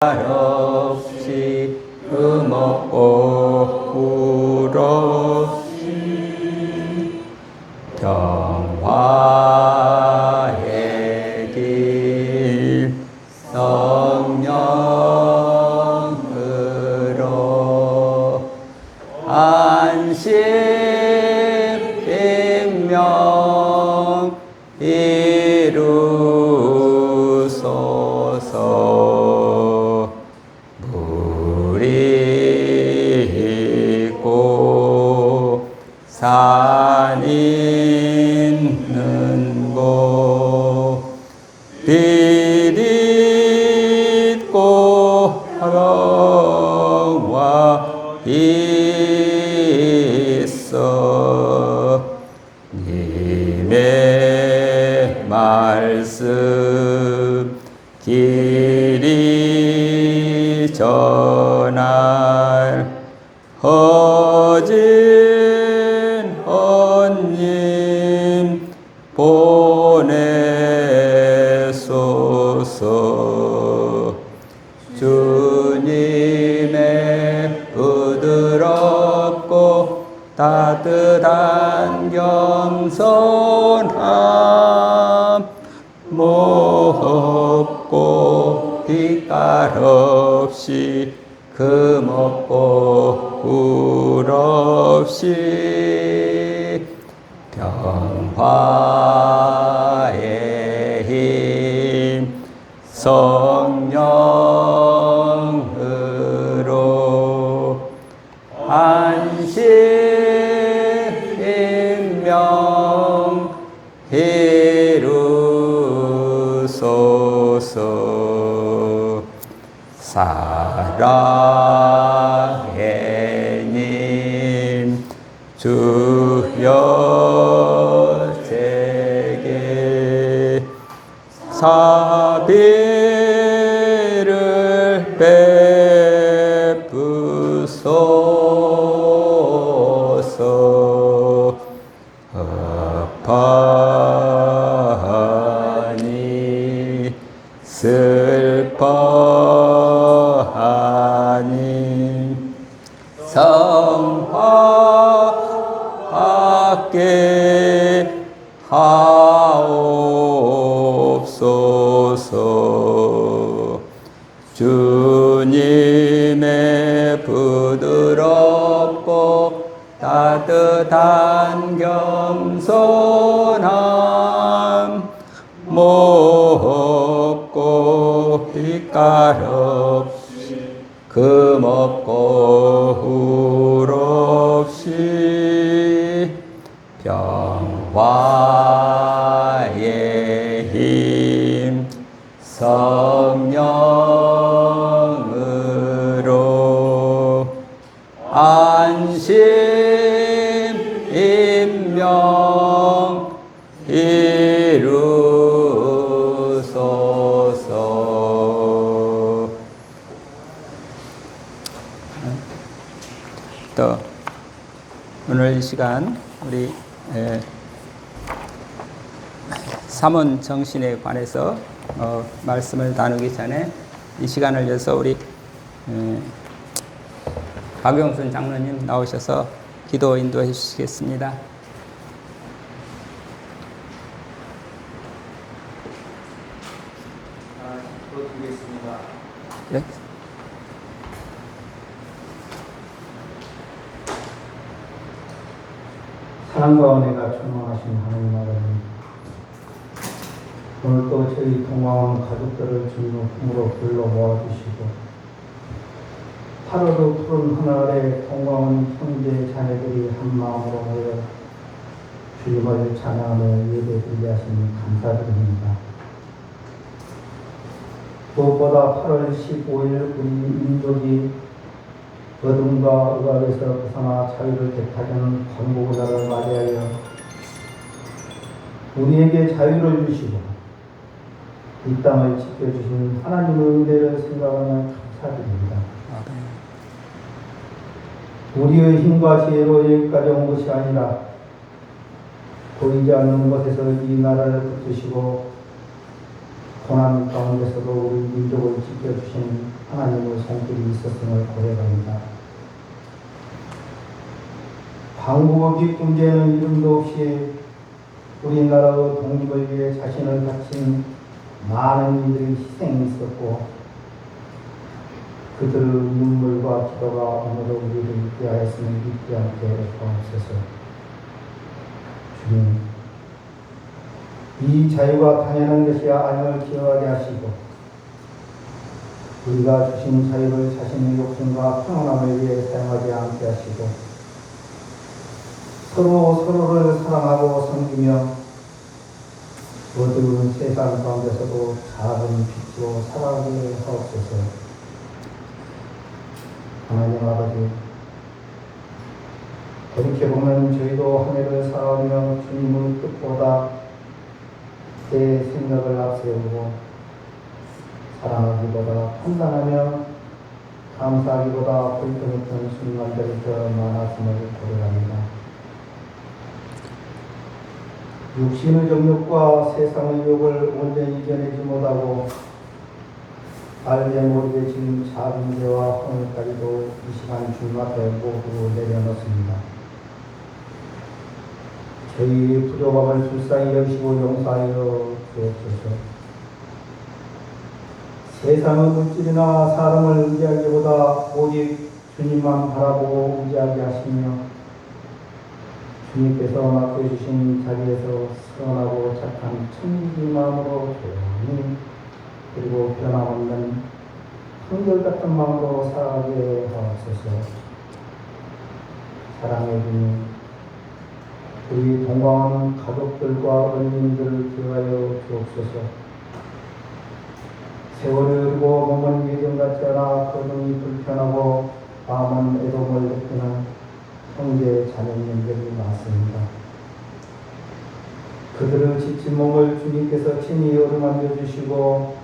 없이 없고 없이 평화의 길 성령으로 안식 빛명 이루소서. 물이 있고 산 있는 곳 빛 있고 평화 있어. 님의 말씀 길이 전할 허진 헌님 보내소서. 주님의 부드럽고 따뜻한 겸손함 몹고 빛깔 없이 금 없고 울 없이 평화의 힘 성령으로 안식 빛명 이루소서. 사랑의 님 주여 제게 사비를 베푸소서. 아파하니 슬퍼하니 성화하게 하옵소서. 주님의 부드럽고 따뜻한 겸손함 몹고 빛깔 없이 금 없고 울 없이 평화의 힘 성령으로 안심 임명 이루소서. 또 오늘 이 시간 우리 삼원 정신에 관해서 말씀을 나누기 전에 이 시간을 위해서 우리 박영순 장로님 나오셔서 기도 인도해 주시겠습니다. 기도드리겠습니다. 네? 사랑과 은혜가 충만하신 하나님 아버지, 오늘도 저희 동화원 가족들을 주님의 품으로 불러 모아주시고 8월의 푸른 하늘에 동화원 형제 자매들이 한마음으로 모여 주님을 찬양하며 예배드리게 하시니 감사드립니다. 무엇보다 8월 15일 우리 민족이 어둠과 억압에서 벗어나 자유를 되찾는 광복의 날을 맞이하여 우리에게 자유를 주시고 이 땅을 지켜주신 하나님의 은혜를 생각하며 감사드립니다. 우리의 힘과 지혜로 여기까지 온 것이 아니라 보이지 않는 곳에서 이 나라를 붙드시고 고난 가운데서도 우리 민족을 지켜주신 하나님의 손길이 있었음을 고백합니다. 방구의 군대는 이름도 없이 우리나라의 독립을 위해 자신을 바친 많은 이들의 희생이 있었고 그들의 눈물과 기도가 오늘도 우리를 잊게 하였음을 잊지 않게 하옵소서. 주님, 이 자유가 당연한 것이 아님을 기억하게 하시고 우리가 주신 자유를 자신의 욕심과 평안함을 위해 사용하지 않게 하시고 서로를 사랑하고 섬기며 어두운 세상 가운데서도 작은 빛으로 살아가게 하옵소서. 하나님 아버지, 돌이켜보면 저희도 한 해를 살아오며 주님의 뜻보다 내 생각을 앞세우고 사랑하기보다 판단하며 감사하기보다 불평했던 순간들이 더 많았음을 고백합니다. 육신의 정욕과 세상의 욕을 온전히 이겨내지 못하고 알게 모르게 지은 작은 죄와 허물까지도 이 시간 주님 앞에 모두 내려놓습니다. 저희 부족함을 불쌍히 여기시고 용서하여 주옵소서. 세상의 물질이나 사람을 의지하기보다 오직 주님만 바라보고 의지하게 하시며 주님께서 맡겨주신 자리에서 선하고 착한 천지 마음으로 조용히 그리고 변함없는 한결같은 마음으로 살아가게 하옵소서. 사랑해 주님, 우리 동방하는 가족들과 언니들을 기억하여 주옵소서. 세월을 흐르고 몸은 예전같지 않아 거동이 불편하고 마음은 애동을 느끼는 형제 자매님들이 많습니다. 그들의 지친 몸을 주님께서 친히 어루만져 주시고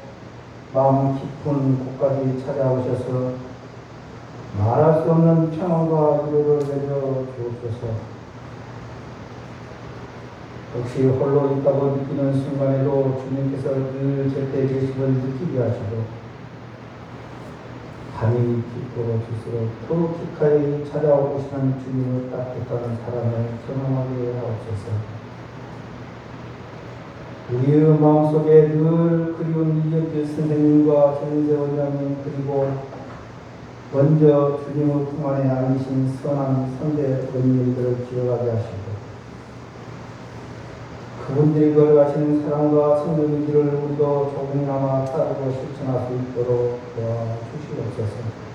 마음 깊은 곳까지 찾아오셔서 말할 수 없는 평안과 위로를 내려 주옵소서. 혹시 홀로 있다고 느끼는 순간에도 주님께서 늘 절대 계심을 느끼게 하시고 밤이 깊어질수록 더욱 깊이 찾아오시는 주님의 따뜻한 사랑을 경험하게 하옵소서. 우리의 마음속에 늘 그리운 이적길 선생님과 전세 원장님 그리고 먼저 주님의 품 안에 안기신 선한 선대 언니들을 기억하게 하시고 그분들이 걸어가시는 사랑과 생명의지를 우리도 조금이나마 따르고 실천할 수 있도록 도와주시옵소서.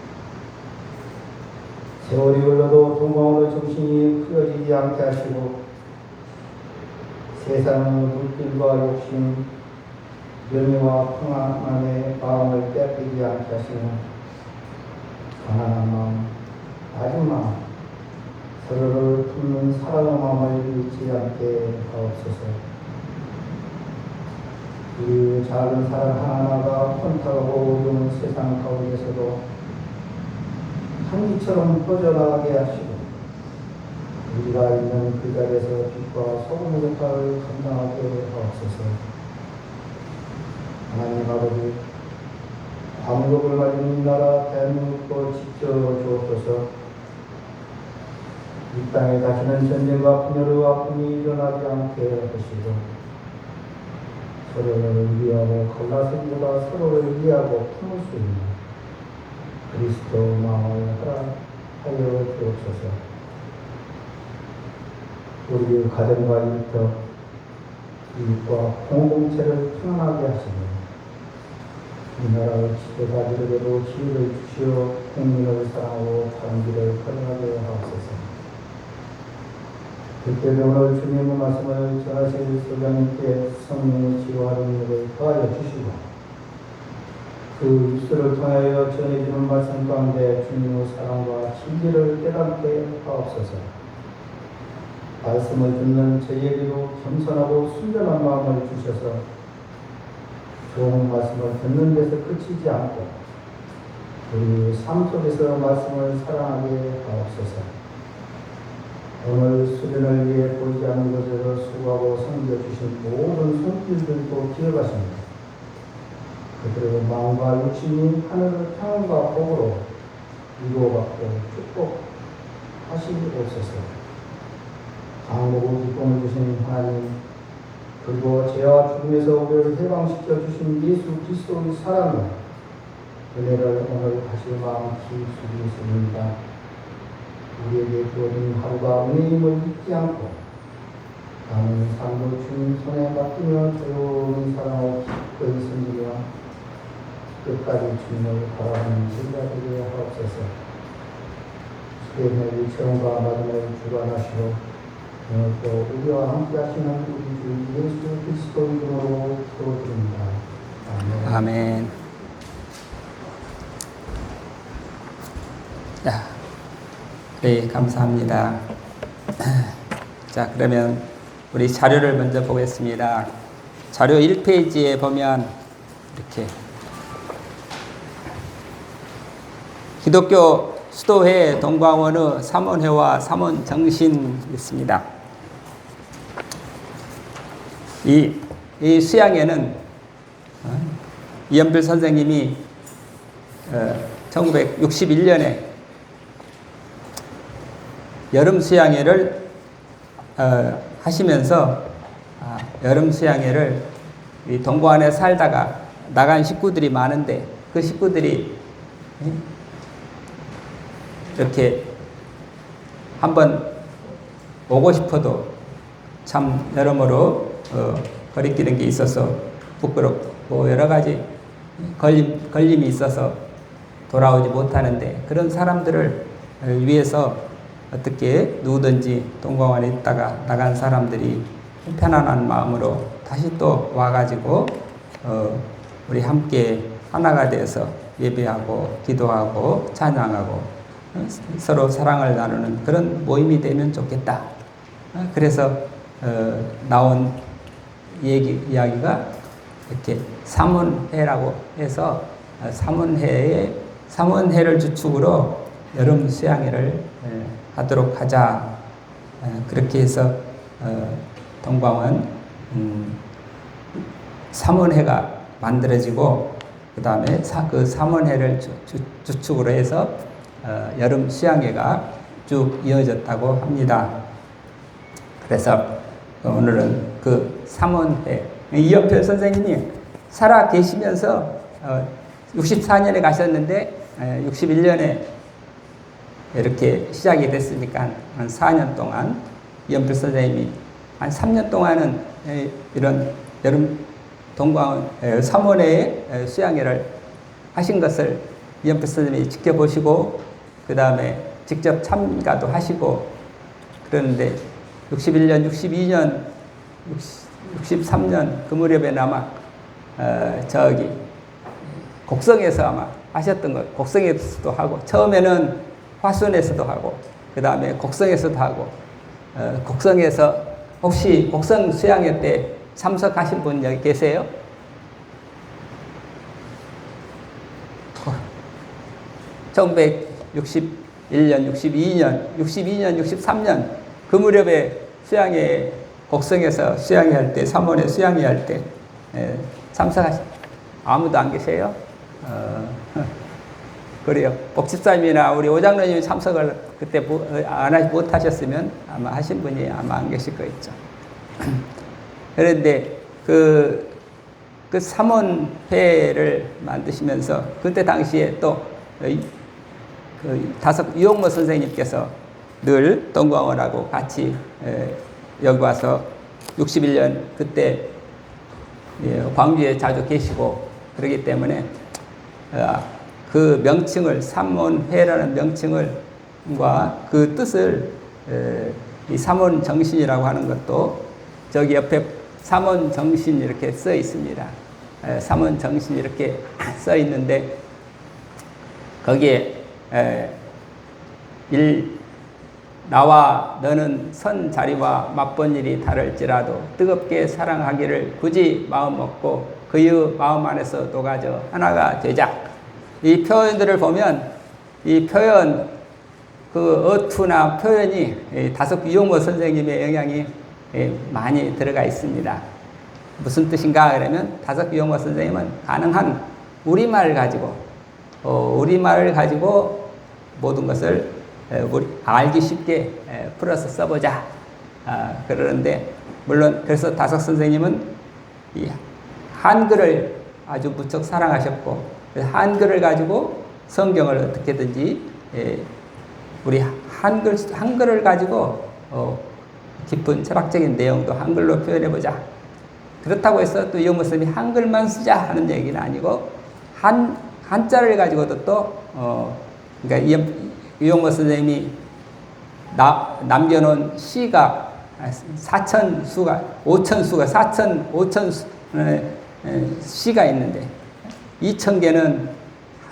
세월이 흘러도 동방으로 정신이 흐려지지 않게 하시고 세상의 물질과 욕심, 명예와 평안함의 마음을 빼앗기지 않게 하시는 가난한 마음, 낮은 마음, 서로를 품는 사랑의 마음을 잃지 않게 하옵소서. 우리 작은 사람 하나하나가 혼탁하고 어두운 세상 가운데서도 한기처럼 퍼져나가게 하시고 우리가 있는 그 자리에서 빛과 소금의 역할을 감당하게 하옵소서. 하나님 아버지, 광복을 가진 나라 대한민국도 지켜주옵소서. 이 땅에 다시는 전쟁과 분열의 아픔이 일어나지 않게 하시고 서로를 위하고 갈라서기보다 서로를 위하고 품을 수 있는 그리스도 마음을 허락하여 주옵소서. 우리의 가정과 일터, 이웃과 공동체를 평안하게 하시며 이 나라의 지도자들에게도 지혜를 주시어 국민을 사랑하고 바른 길을 걸어가게 하옵소서. 그때 오늘 주님의 말씀을 전하실 소장님께 성령의 지도하는 일을 더하여 주시고 그 입술을 통하여 전해주는 말씀 가운데 주님의 사랑과 진리를 깨닫게 하옵소서. 말씀을 듣는 저희에게도 겸손하고 순전한 마음을 주셔서 좋은 말씀을 듣는 데서 그치지 않고 우리 삶 속에서 말씀을 사랑하게 하옵소서. 오늘 수련을 위해 보이지 않는 곳에서 수고하고 섬겨주신 모든 손길들도 기억하십니다. 그들의 마음과 육신이 하늘의 평안과 복으로 이루어받고 축복하시옵소서. 강복을 기쁨을 주신 하나님, 그리고 죄와 죽음에서 우리를 해방시켜 주신 예수 그리스도의 사랑을 은혜를 오늘 다시 마음히 숙이겠습니다. 우리에게 주어진 하루가 은혜임을 잊지 않고 남은 삶도 주님 손에 맡기며 조용히 사랑하고 기꺼이 섬기며 끝까지 주님을 바라보는 제가 되게 하옵소서. 주의 일처럼과 마지막에 주관하시고 오늘 또 우리와 함께 하시는 우리 주 예수 그리스도 이름으로 기도드립니다. 아멘. 아멘. 자, 네, 감사합니다. 자, 그러면 우리 자료를 먼저 보겠습니다. 자료 1페이지에 보면 이렇게 기독교 수도회 동광원의 사문회와 사문정신이 있습니다. 이 수양회는 이연필 선생님이 1961년에 여름 수양회를 하시면서 여름 수양회를 이 동광원에 살다가 나간 식구들이 많은데 그 식구들이 이렇게 한번 오고 싶어도 참 여러모로 거리끼는 게 있어서 부끄럽고 여러 가지 걸림이 있어서 돌아오지 못하는데 그런 사람들을 위해서 어떻게 누구든지 동광원에 있다가 나간 사람들이 편안한 마음으로 다시 또 와가지고 우리 함께 하나가 돼서 예배하고 기도하고 찬양하고 서로 사랑을 나누는 그런 모임이 되면 좋겠다. 그래서 나온 이야기가 이렇게 사문회라고 해서 사문회를 주축으로 여름 수양회를 하도록 하자. 그렇게 해서 동광원 사문회가 만들어지고 그 다음에 그 사문회를 주축으로 해서 여름 수양회가 쭉 이어졌다고 합니다. 그래서 오늘은 그 사문회 이연필 선생님이 살아 계시면서 64년에 가셨는데 61년에 이렇게 시작이 됐으니까 한 4년 동안 이연필 선생님이 한 3년 동안은 이런 여름 동광원 사문회의 수양회를 하신 것을 이연필 선생님이 지켜보시고 그 다음에 직접 참가도 하시고 그러는데 61년, 62년, 63년 그 무렵에 아마 저기 곡성에서 아마 하셨던 것, 곡성에서도 하고 처음에는 화순에서도 하고 그 다음에 곡성에서도 하고 곡성에서 혹시 곡성 수양회 때 참석하신 분 여기 계세요? 1961년, 62년, 63년 그 무렵에 수양회 곡성에서 수양회 할 때, 삼원에 수양회 할 때 참석하신 아무도 안 계세요? 그래요. 복집사님이나 우리 오장로님이 참석을 그때 못 하셨으면 아마 하신 분이 아마 안 계실 거 있죠. 그런데 그 삼원회를 만드시면서 그때 당시에 또 유용모 선생님께서 늘 동광원하고 같이 여기 와서 61년 그때 광주에 자주 계시고 그러기 때문에 그 명칭을 삼원회라는 명칭을과 그 뜻을 이 삼원정신이라고 하는 것도 저기 옆에 삼원정신 이렇게 써 있습니다. 삼원정신 이렇게 써 있는데 거기에 나와 너는 선 자리와 맛본 일이 다를지라도 뜨겁게 사랑하기를 굳이 마음 먹고 그의 마음 안에서 녹아져 하나가 되자. 이 표현들을 보면 이 표현 그 어투나 표현이 다섯 유용모 선생님의 영향이 많이 들어가 있습니다. 무슨 뜻인가 그러면 다섯 유용모 선생님은 가능한 우리말 가지고 우리말을 가지고 모든 것을 우리 알기 쉽게 풀어서 써보자. 그러는데 물론 그래서 다석 선생님은 이 한글을 아주 무척 사랑하셨고 한글을 가지고 성경을 어떻게든지 우리 한글을 가지고 깊은 철학적인 내용도 한글로 표현해보자. 그렇다고 해서 또 이용모 선생님이 한글만 쓰자 하는 얘기는 아니고 한자를 가지고도 또 그러니까 이용모 선생님이 남겨놓은 시가 5천 시가 있는데 2,000개는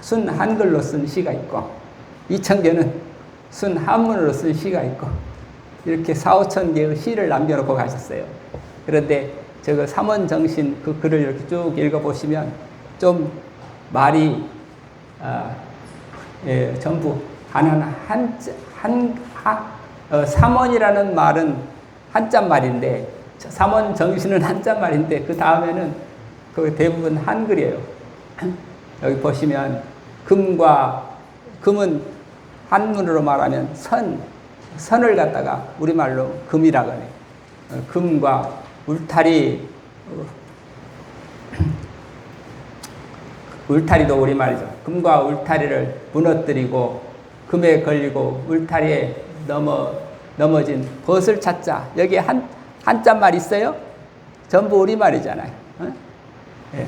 순 한글로 쓴 시가 있고 2,000개는 순 한문으로 쓴 시가 있고 이렇게 4,000~5,000개의 시를 남겨놓고 가셨어요. 그런데 저거 삼원정신 그 글을 이렇게 쭉 읽어보시면 좀 말이 전부 삼원이라는 말은 한자말인데 삼원정신은 한자말인데 그 다음에는 그 대부분 한글이에요. 여기 보시면 금은 한문으로 말하면 선을 갖다가 우리말로 금이라고 해요. 금과 울타리도 우리말이죠. 금과 울타리를 무너뜨리고 금에 걸리고 울타리에 넘어진 벗을 찾자. 여기 한자말 있어요? 전부 우리말이잖아요. 예.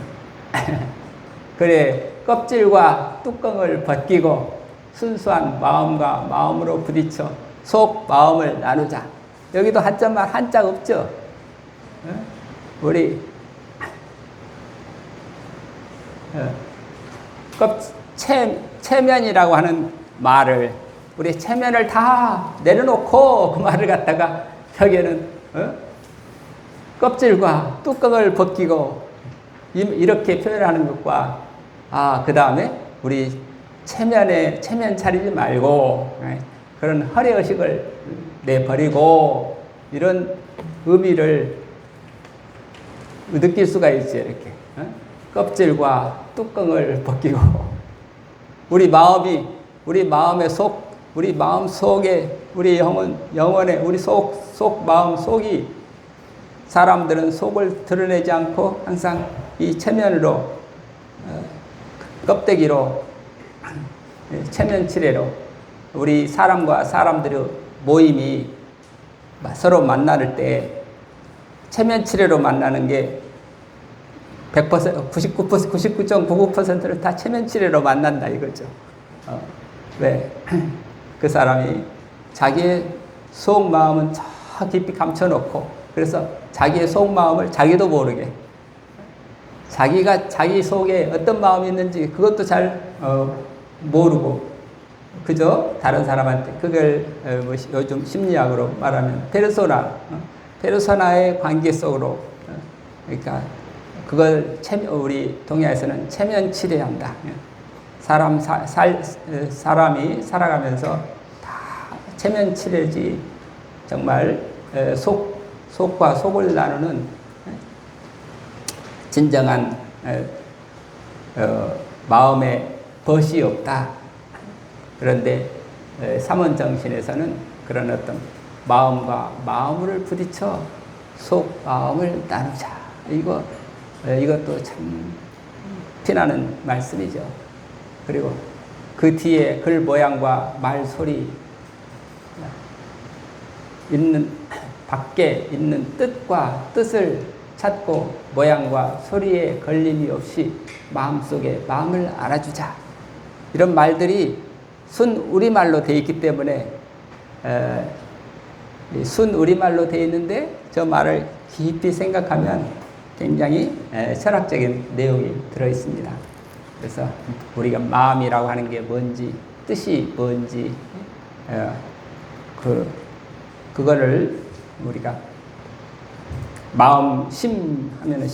그래 껍질과 뚜껑을 벗기고 순수한 마음과 마음으로 부딪혀 속 마음을 나누자. 여기도 한자말 한자 없죠? 우리 체면이라고 하는 말을 우리 체면을 다 내려놓고 그 말을 갖다가 여기에는 껍질과 뚜껑을 벗기고 이렇게 표현하는 것과 그 다음에 우리 체면 차리지 말고 그런 허례의식을 내버리고 이런 의미를 느낄 수가 있지. 이렇게 껍질과 뚜껑을 벗기고 우리 마음의 속, 우리 마음 속에 우리 영혼의 우리 속 마음 속이 사람들은 속을 드러내지 않고 항상 이 체면으로 껍데기로 체면 칠해로 우리 사람과 사람들의 모임이 서로 만날 때 체면 칠해로 만나는 게 100%, 99.99%를 다 체면 칠해로 만난다 이거죠. 왜? 그 사람이 자기의 속마음은 저 깊이 감춰놓고 그래서 자기의 속마음을 자기도 모르게 자기가 자기 속에 어떤 마음이 있는지 그것도 잘 모르고 그저 다른 사람한테 그걸 요즘 심리학으로 말하면 페르소나의 관계 속으로 그러니까 그걸 우리 동양에서는 체면 치레한다. 사람이 살아가면서 다 체면 치레지 정말 속과 속을 나누는 진정한 마음의 벗이 없다. 그런데 삼원정신에서는 그런 어떤 마음과 마음을 부딪혀 속 마음을 나누자. 이것도 참 피나는 말씀이죠. 그리고 그 뒤에 글 모양과 말 소리 있는 밖에 있는 뜻과 뜻을 찾고 모양과 소리에 걸림이 없이 마음속에 마음을 알아주자. 이런 말들이 순 우리말로 되어 있기 때문에 순 우리말로 되어 있는데 저 말을 깊이 생각하면 굉장히 철학적인 내용이 들어 있습니다. 그래서 우리가 마음이라고 하는 게 뭔지 뜻이 뭔지 그거를 우리가 마음 심 하면은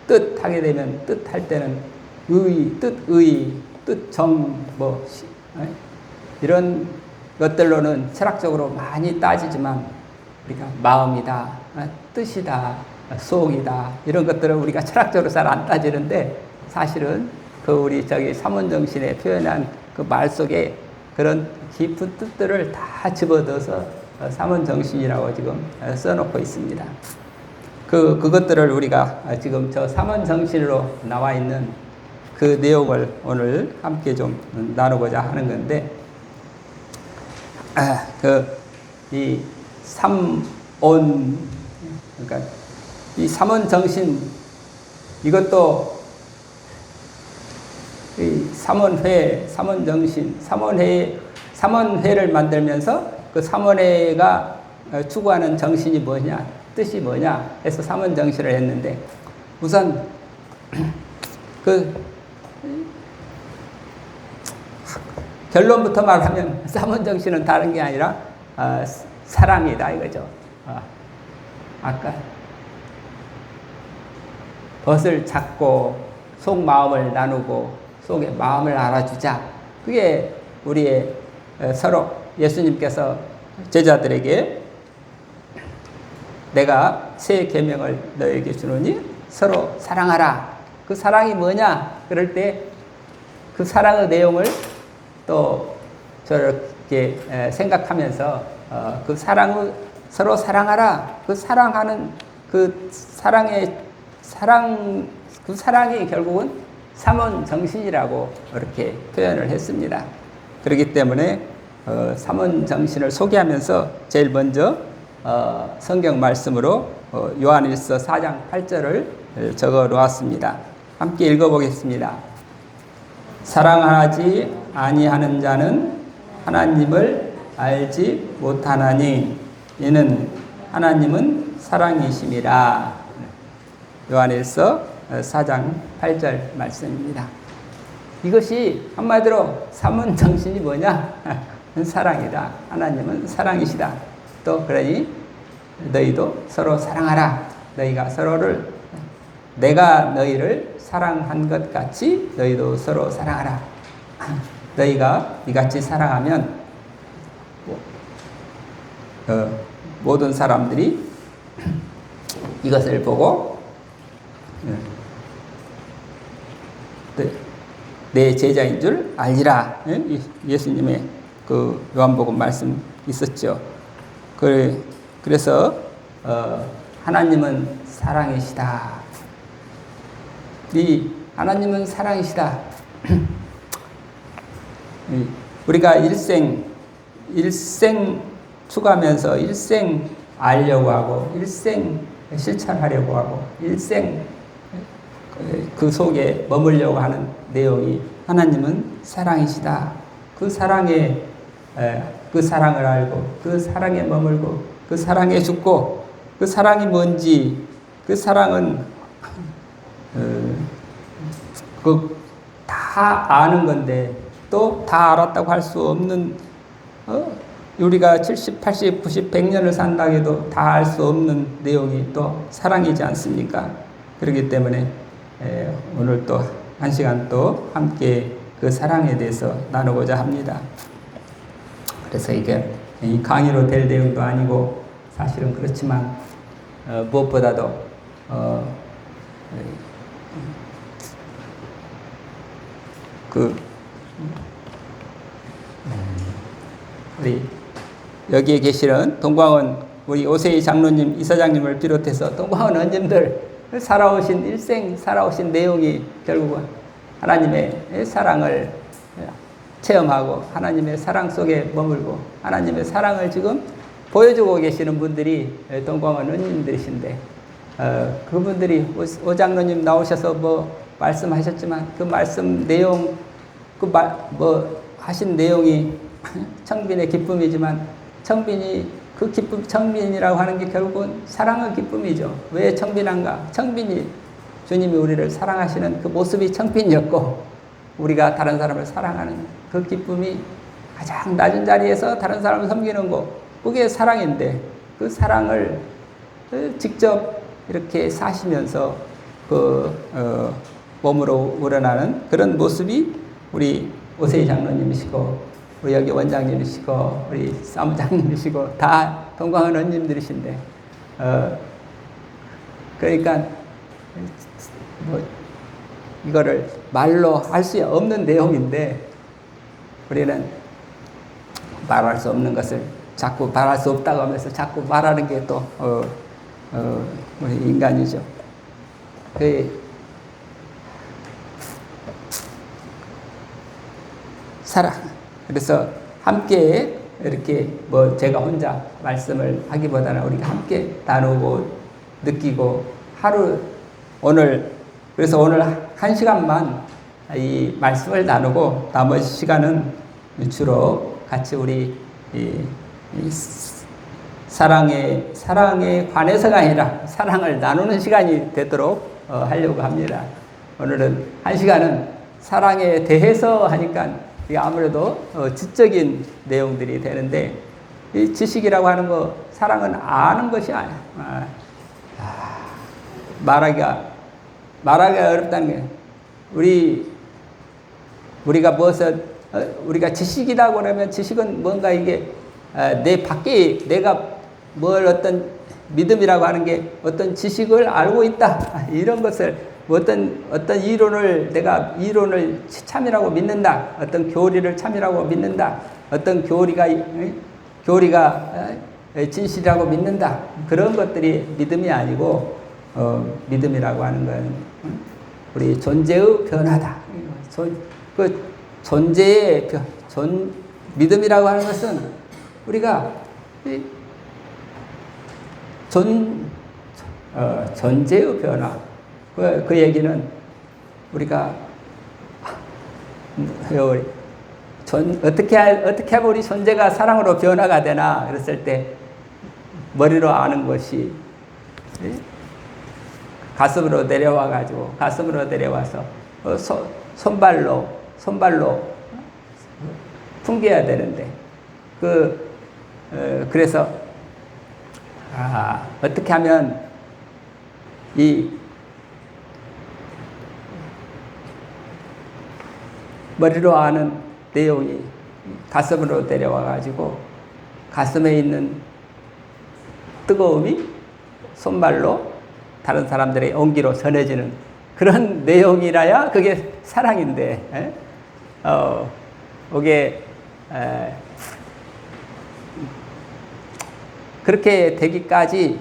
뜻 하게 되면 뜻 할 때는 뜻정 이런 것들로는 철학적으로 많이 따지지만 우리가 마음이다, 뜻이다, 속이다 이런 것들을 우리가 철학적으로 잘 안 따지는데 사실은 그 우리 저기 삼원정신에 표현한 그 말 속에 그런 깊은 뜻들을 다 집어넣어서 삼원정신이라고 지금 써놓고 있습니다. 그것들을 우리가 지금 저 삼원정신으로 나와 있는 그 내용을 오늘 함께 좀 나누고자 하는 건데, 이 삼온, 그러니까 이 삼원정신, 이것도 이 삼원회, 삼원정신, 삼원회를 만들면서 그 삼원회가 추구하는 정신이 뭐냐, 뜻이 뭐냐 해서 삼원정신을 했는데, 우선 결론부터 말하면 삼원정신은 다른 게 아니라 사랑이다 이거죠. 아까 벗을 찾고 속마음을 나누고 속의 마음을 알아주자. 그게 우리의 서로 예수님께서 제자들에게 내가 새 계명을 너에게 주노니 서로 사랑하라. 그 사랑이 뭐냐? 그럴 때 그 사랑의 내용을 또 저렇게 생각하면서 그 사랑을 서로 사랑하라. 그 사랑하는 그 사랑이 결국은 삼원 정신이라고 이렇게 표현을 했습니다. 그렇기 때문에 삼원 정신을 소개하면서 제일 먼저 성경 말씀으로 요한일서 4장 8절을 적어 놓았습니다. 함께 읽어보겠습니다. 사랑하지 아니하는 자는 하나님을 알지 못하나니 이는 하나님은 사랑이심이라. 요한일서 4장 8절 말씀입니다. 이것이 한마디로 삼원정신이 뭐냐? 사랑이다. 하나님은 사랑이시다. 또 그러니 너희도 서로 사랑하라. 너희가 서로를, 내가 너희를 사랑한 것 같이 너희도 서로 사랑하라. 너희가 이같이 사랑하면 모든 사람들이 이것을 보고 내 제자인 줄 알리라. 예수님의 그 요한복음 말씀 있었죠. 그래서 하나님은 사랑이시다. 이 하나님은 사랑이시다. 우리가 일생 추구하면서 일생 알려고 하고 일생 실천하려고 하고 일생 그 속에 머물려고 하는 내용이 하나님은 사랑이시다. 그 사랑에 그 사랑을 알고 그 사랑에 머물고 그 사랑에 죽고 그 사랑이 뭔지 그 사랑은 다 아는 건데 또 다 알았다고 할 수 없는 우리가 70, 80, 90, 100년을 산다고 해도 다 알 수 없는 내용이 또 사랑이지 않습니까? 그렇기 때문에 오늘 또 한 시간 또 함께 그 사랑에 대해서 나누고자 합니다. 그래서 이게 강의로 될 내용도 아니고 사실은 그렇지만 무엇보다도 우리 여기에 계시는 동광원 우리 오세희 장로님, 이사장님을 비롯해서 동광원 원님들 살아오신 일생 살아오신 내용이 결국은 하나님의 사랑을 체험하고 하나님의 사랑 속에 머물고 하나님의 사랑을 지금 보여주고 계시는 분들이 동광원 원님들이신데 그분들이 오 장로님 나오셔서 뭐 말씀하셨지만 그 말씀 내용 하신 내용이 청빈의 기쁨이지만 청빈이 그 기쁨, 청빈이라고 하는 게 결국은 사랑의 기쁨이죠. 왜 청빈한가? 청빈이 주님이 우리를 사랑하시는 그 모습이 청빈이었고 우리가 다른 사람을 사랑하는 그 기쁨이 가장 낮은 자리에서 다른 사람을 섬기는 거 그게 사랑인데 그 사랑을 직접 이렇게 사시면서 몸으로 우러나는 그런 모습이 우리 오세희 장로님이시고 우리 여기 원장님이시고 우리 사무장님이시고 다 동광원 원님들이신데 그러니까 이거를 말로 할 수 없는 내용인데 우리는 말할 수 없는 것을 자꾸 말할 수 없다고 하면서 자꾸 말하는 게 또 우리 인간이죠. 사랑. 그래서 함께 이렇게 뭐 제가 혼자 말씀을 하기보다는 우리가 함께 나누고 느끼고 그래서 오늘 1시간만 이 말씀을 나누고 나머지 시간은 주로 같이 우리 이 사랑에 관해서가 아니라 사랑을 나누는 시간이 되도록 하려고 합니다. 오늘은 1시간은 사랑에 대해서 하니까 이게 아무래도 지적인 내용들이 되는데 이 지식이라고 하는 거 사랑은 아는 것이 아니야. 말하기가 어렵다는 게 우리가 우리가 지식이라고 그러면 지식은 뭔가 이게 내 밖에 내가 뭘 어떤 믿음이라고 하는 게 어떤 지식을 알고 있다 이런 것을 어떤 이론을 내가 이론을 참이라고 믿는다, 어떤 교리를 참이라고 믿는다, 어떤 교리가 진실이라고 믿는다, 그런 것들이 믿음이 아니고 믿음이라고 하는 건 우리 존재의 변화다. 존재의 믿음이라고 하는 것은 우리가 존재의 변화. 그 얘기는 우리가 어떻게 하면 우리 존재가 사랑으로 변화가 되나 그랬을 때 머리로 아는 것이 가슴으로 내려와서 손발로 풍겨야 되는데 그래서 어떻게 하면 이 머리로 아는 내용이 가슴으로 내려와 가지고 가슴에 있는 뜨거움이 손발로 다른 사람들의 온기로 전해지는 그런 내용이라야 그게 사랑인데, 그게 그렇게 되기까지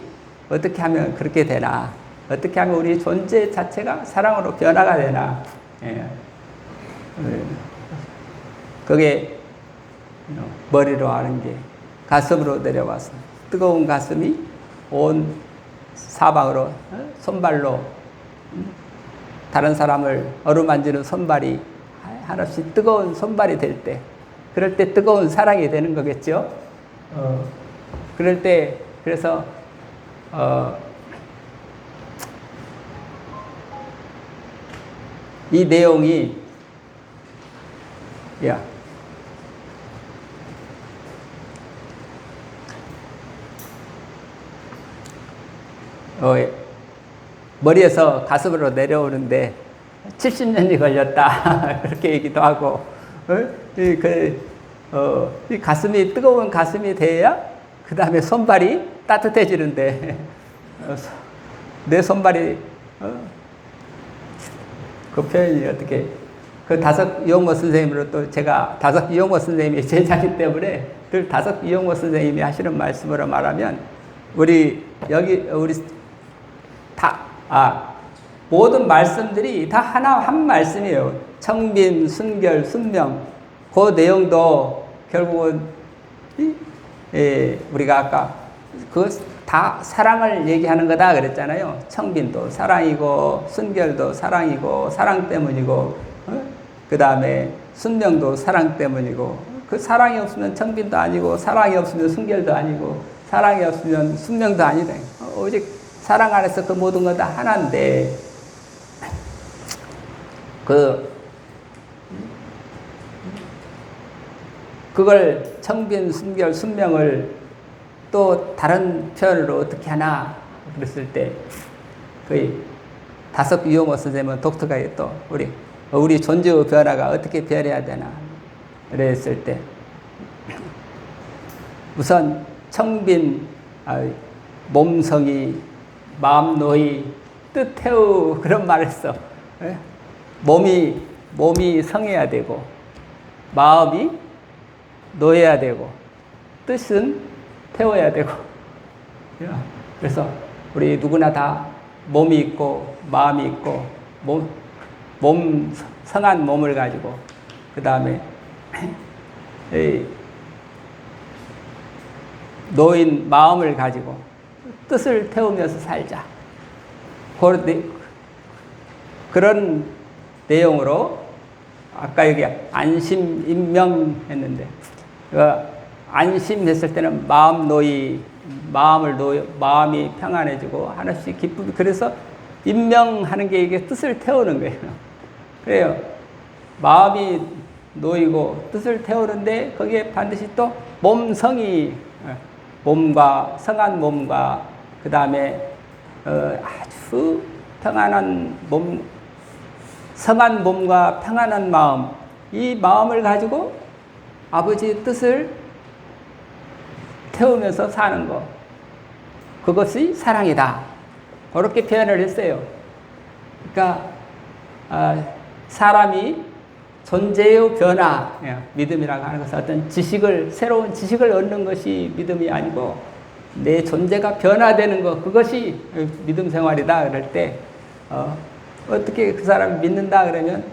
어떻게 하면 그렇게 되나? 어떻게 하면 우리 존재 자체가 사랑으로 변화가 되나? 그게 머리로 아는 게 가슴으로 내려와서 뜨거운 가슴이 온 사방으로 손발로 다른 사람을 어루만지는 손발이 하나씩 뜨거운 손발이 될 때, 그럴 때 뜨거운 사랑이 되는 거겠죠. 그럴 때 그래서 이 내용이 머리에서 가슴으로 내려오는데 70년이 걸렸다 그렇게 얘기도 하고, 이 가슴이 뜨거운 가슴이 돼야 그 다음에 손발이 따뜻해지는데 내 손발이 그 표현이 어떻게 다섯 이용모 선생님으로 또 제가 다섯 이용모 선생님이 제자이기 때문에 늘 다섯 이용모 선생님이 하시는 말씀으로 말하면 우리 모든 말씀들이 다 한 말씀이에요. 청빈, 순결, 순명. 그 내용도 결국은 우리가 아까 다 사랑을 얘기하는 거다 그랬잖아요. 청빈도 사랑이고 순결도 사랑이고 사랑 때문이고 그 다음에 순명도 사랑 때문이고, 그 사랑이 없으면 청빈도 아니고 사랑이 없으면 순결도 아니고 사랑이 없으면 순명도 아니다. 오직 사랑 안에서 그 모든 건 다 하나인데 그걸 청빈, 순결, 순명을 또 다른 표현으로 어떻게 하나 그랬을 때 거의 다섯 이용호 선생님은 독특하게 또 우리 존재의 변화가 어떻게 변해야 되나 그랬을 때 우선 청빈, 몸성이, 마음 노이, 뜻태우 그런 말을 했어. 몸이 성해야 되고, 마음이 놓여야 되고, 뜻은 태워야 되고. 그래서 우리 누구나 다 몸이 있고, 마음이 있고, 성한 몸을 가지고, 그 다음에 놓인 마음을 가지고 뜻을 태우면서 살자. 그런 내용으로 아까 여기 안심 임명 했는데, 안심했을 때는 마음이 평안해지고 하나씩 기쁨이, 그래서 임명하는 게 이게 뜻을 태우는 거예요. 그래요. 마음이 놓이고 뜻을 태우는데 거기에 반드시 또 성한 몸과 그 다음에 아주 평안한 몸, 성한 몸과 평안한 마음, 이 마음을 가지고 아버지의 뜻을 태우면서 사는 것, 그것이 사랑이다. 그렇게 표현을 했어요. 그러니까 사람이 존재의 변화, 믿음이라고 하는 것은 어떤 새로운 지식을 얻는 것이 믿음이 아니고 내 존재가 변화되는 것, 그것이 믿음 생활이다. 그럴 때 어떻게 그 사람이 믿는다 그러면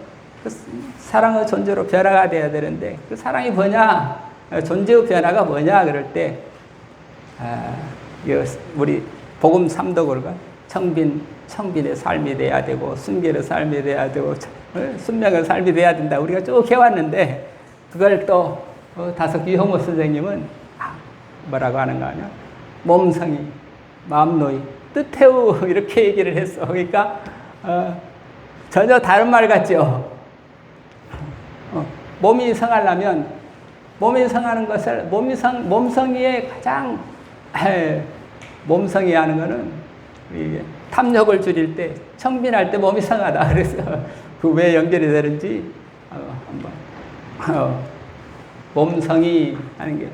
그 사랑의 존재로 변화가 돼야 되는데, 그 사랑이 뭐냐, 존재의 변화가 뭐냐 그럴 때 우리 복음 3도 그럴까? 청빈의 삶이 돼야 되고, 순결의 삶이 돼야 되고, 순명의 삶이 돼야 된다. 우리가 쭉 해왔는데, 그걸 또 다섯 유형호 선생님은 뭐라고 하는가 하면 몸성이, 마음노이, 뜻태우 이렇게 얘기를 했어. 그러니까 전혀 다른 말 같죠. 몸이 성하려면, 몸이 성하는 것을 몸성이의 가장 몸성이 하는 거는 이게 탐욕을 줄일 때, 청빈할 때 몸이 성하다. 그래서 그 왜 연결이 되는지 한번 몸성이 하는 게,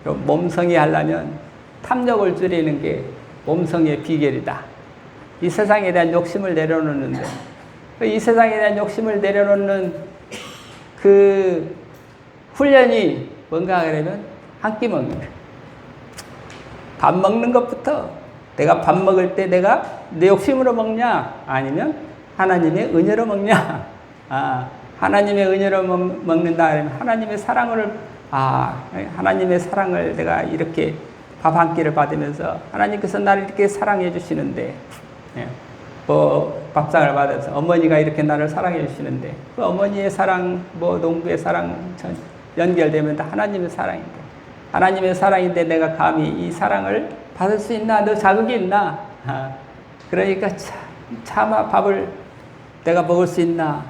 몸성이 하려면 탐욕을 줄이는 게 몸성의 비결이다. 이 세상에 대한 욕심을 내려놓는데, 이 세상에 대한 욕심을 내려놓는 그 훈련이 뭔가 그러면 한 끼 먹는 거예요. 밥 먹는 것부터, 내가 밥 먹을 때 내가 내 욕심으로 먹냐, 아니면 하나님의 은혜로 먹냐. 하나님의 은혜로 먹는다 그러면 하나님의 사랑을 내가 이렇게 밥 한 끼를 받으면서 하나님께서 나를 이렇게 사랑해 주시는데, 밥상을 받아서 어머니가 이렇게 나를 사랑해 주시는데, 그 어머니의 사랑, 농부의 사랑 연결되면 다 하나님의 사랑인데, 하나님의 사랑인데 내가 감히 이 사랑을 받을 수 있나? 너 자격이 있나? 그러니까 차마 밥을 내가 먹을 수 있나?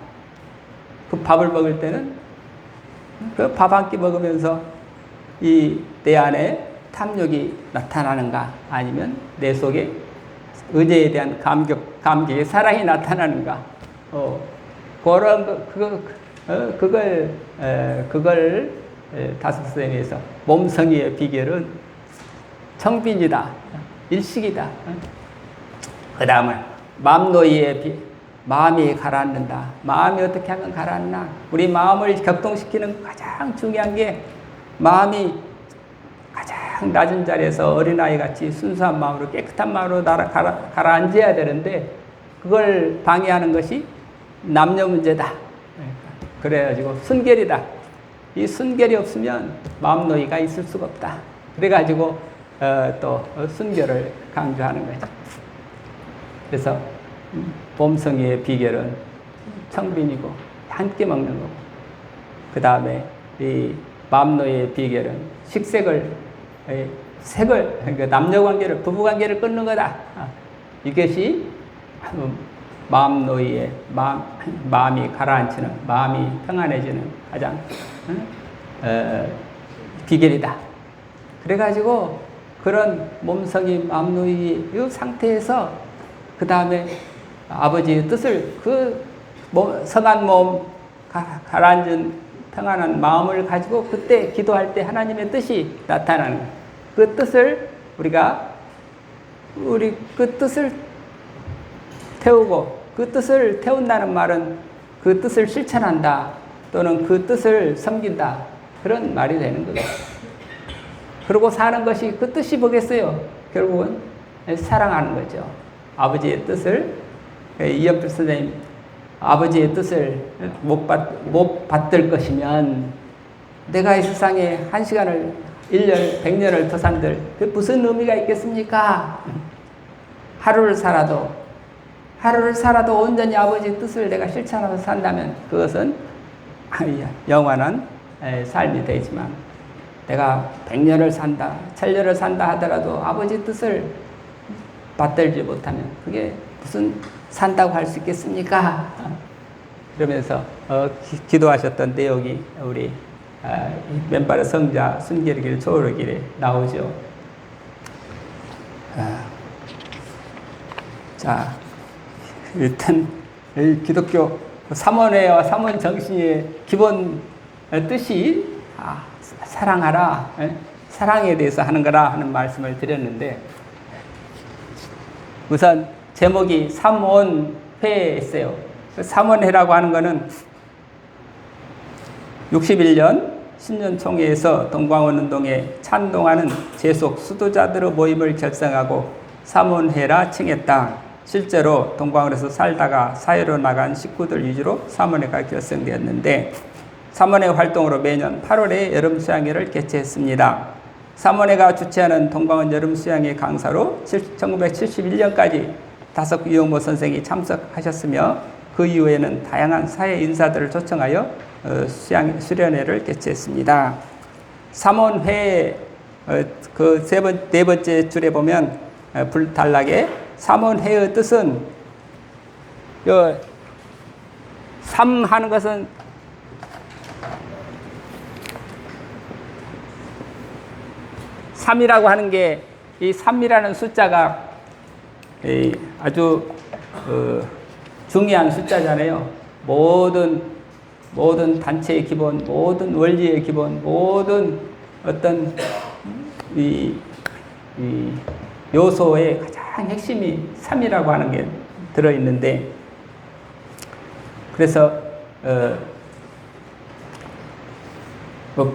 그 밥을 먹을 때는 그 밥 한 끼 먹으면서 내 안에 탐욕이 나타나는가? 아니면 내 속에 은혜에 대한 감격의 사랑이 나타나는가? 그걸 다섯 선생님에서 몸성이의 비결은 청빈이다, 일식이다. 그 다음은 마음이 가라앉는다. 마음이 어떻게 하면 가라앉나? 우리 마음을 격동시키는 가장 중요한 게, 마음이 가장 낮은 자리에서 어린아이같이 순수한 마음으로, 깨끗한 마음으로 가라앉아야 되는데, 그걸 방해하는 것이 남녀 문제다. 그래가지고 순결이다. 이 순결이 없으면 마음 노이가 있을 수가 없다. 그래가지고 또 순결을 강조하는 거죠. 그래서 몸성이의 비결은 청빈이고 함께 먹는 거고, 그 다음에 이 마음노의 비결은 색을 그러니까 남녀관계를, 부부관계를 끊는 거다. 이것이 마음노의 마음이 가라앉히는, 마음이 평안해지는 가장 비결이다. 그래가지고 그런 몸성이, 마음노의 이 상태에서 그 다음에 아버지의 뜻을, 성한 몸, 가라앉은 평안한 마음을 가지고 그때 기도할 때 하나님의 뜻이 나타나는 거예요. 그 뜻을 그 뜻을 태우고, 그 뜻을 태운다는 말은 그 뜻을 실천한다 또는 그 뜻을 섬긴다 그런 말이 되는 거죠. 그러고 사는 것이 그 뜻이 뭐겠어요? 결국은 사랑하는 거죠. 아버지의 뜻을 이연필 선생님 아버지의 뜻을 못 받들 것이면 내가 이 세상에 1시간을 1년 100년을 더 산들 그 무슨 의미가 있겠습니까? 하루를 살아도 온전히 아버지의 뜻을 내가 실천하면서 산다면 그것은 영원한 삶이 되지만 내가 100년을 산다, 1000년을 산다 하더라도 아버지 뜻을 받들지 못하면 그게 무슨 산다고 할 수 있겠습니까? 그러면서 기도하셨던 내용이 우리 맨발의 성자 순결길 초월길에 나오죠. 자, 일단 기독교 삼원회와 삼원 정신의 기본 뜻이 사랑하라, 사랑에 대해서 하는 거라 하는 말씀을 드렸는데 우선 제목이 삼원회였어요. 삼원회라고 하는 거는 61년 신년총회에서 동광원운동에 찬동하는 제속 수도자들의 모임을 결성하고 삼원회라 칭했다. 실제로 동광원에서 살다가 사회로 나간 식구들 위주로 삼원회가 결성되었는데 삼원회 활동으로 매년 8월에 여름 수양회를 개최했습니다. 삼원회가 주최하는 동광원 여름 수양회 강사로 1971년까지 다섯 유영모 선생이 참석하셨으며 그 이후에는 다양한 사회 인사들을 초청하여 수련회를 개최했습니다. 삼원회 그 네 번째 줄에 보면 불단락에 삼원회의 뜻은 삼 하는 것은 삼이라고 하는 게 이 삼이라는 숫자가 아주 중요한 숫자잖아요. 모든 단체의 기본, 모든 원리의 기본, 모든 어떤 이 요소의 가장 핵심이 3이라고 하는 게 들어있는데 그래서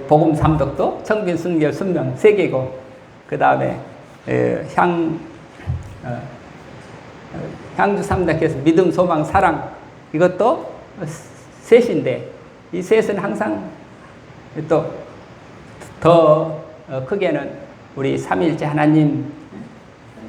복음 삼덕도 청빈 순결 순명 세 개고 그 다음에 향주 삼덕해서 믿음 소망 사랑 이것도 셋인데 이 셋은 항상 또 더 크게는 우리 삼위일체 하나님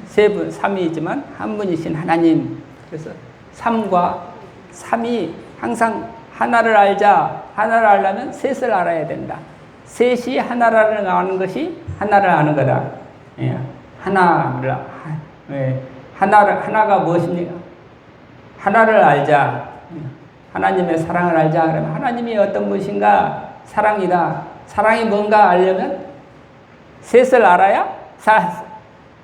세 분 삼위이지만 한 분이신 하나님 그래서 삼과 삼이 항상 하나를 알자 하나를 알려면 셋을 알아야 된다. 셋이 하나를 아는 것이 하나를 아는 거다. 예. 하나가 무엇입니까? 하나를 알자. 하나님의 사랑을 알자. 그러면 하나님이 어떤 분이신가? 사랑이다. 사랑이 뭔가 알려면 셋을 알아야